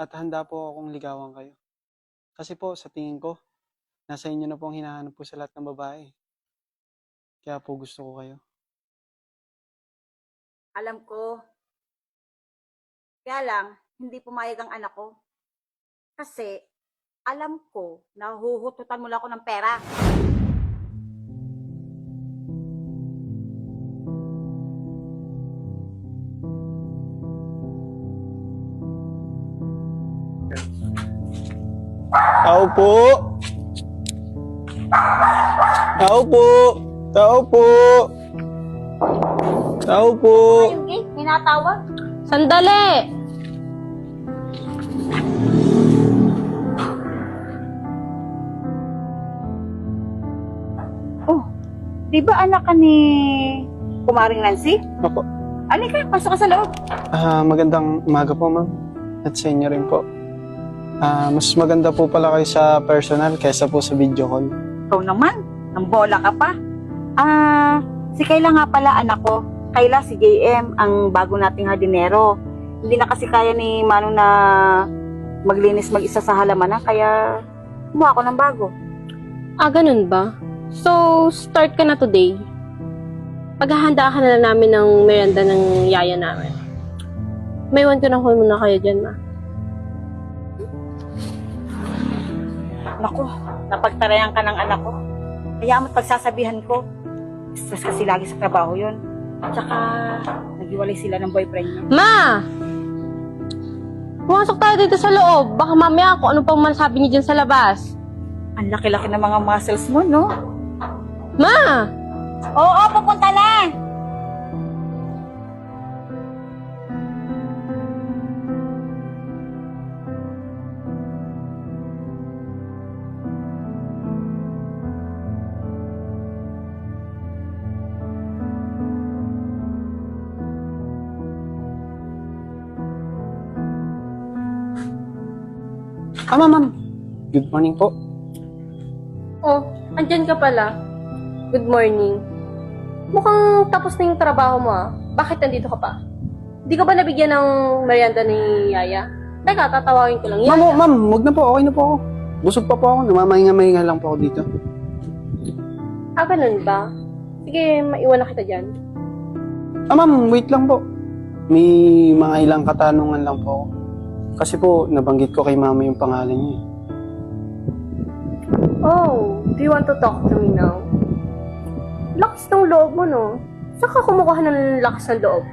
at handa po akong ligawan kayo. Kasi po, sa tingin ko, nasa inyo na po ang hinahanap po sa lahat ng babae. Kaya po gusto ko kayo. Alam ko. Kaya lang, hindi pumayag ang anak ko. Kasi, alam ko na huhututan mo lang ako ng pera. Tao po! Tao po! Tao po! Tao po! Yung gate, may natawag. Sandali! Oh, di ba anak ka ni Kumaring Nancy? Ako. Alika, pasok ka sa loob. Magandang umaga po, ma'am. At sa inyo rin po. Mas maganda po pala kayo sa personal kaysa po sa video call. Ikaw naman, ang bola ka pa. Si Kayla nga pala anak ko. Kayla si JM, ang bago nating hardinero. Hindi na kasi kaya ni Manong na maglinis mag-isa sa halamanan, kaya kumuha ako ng bago. Ganun ba? So, start ka na today. Paghahanda ka na lang namin ng merienda ng yaya namin. May iwan ko na call muna kayo dyan, ma. Naku, napagtarayan ka ng anak ko. Kaya mo't pagsasabihan ko, stress kasi lagi sa trabaho yun. Tsaka, naghiwalay sila ng boyfriend niya. Ma! Pumasok tayo dito sa loob. Baka mamaya kung ano pang masabi niyo dyan sa labas. Ang laki-laki ng mga muscles mo, no? Ma! Oo, pupunta na! Ma'am. Good morning po. Oh, andyan ka pala. Good morning. Mukhang tapos na yung trabaho mo ah. Bakit nandito ka pa? Di ka ba nabigyan ng merienda ni Yaya? Teka, tatawagin ko lang yan. Ma'am, wag na po. Okay na po ako. Busog pa po ako. Namamahinga-mahinga lang po ako dito. Ganun ba? Sige, maiwan na kita dyan. Ma'am, wait lang po. May mga ilang katanungan lang po ako. Kasi po, nabanggit ko kay mama yung pangalan niya. Oh, do you want to talk to me now? Lakas ng loob mo, no? Saan ka kumukuha ng lakas ng loob?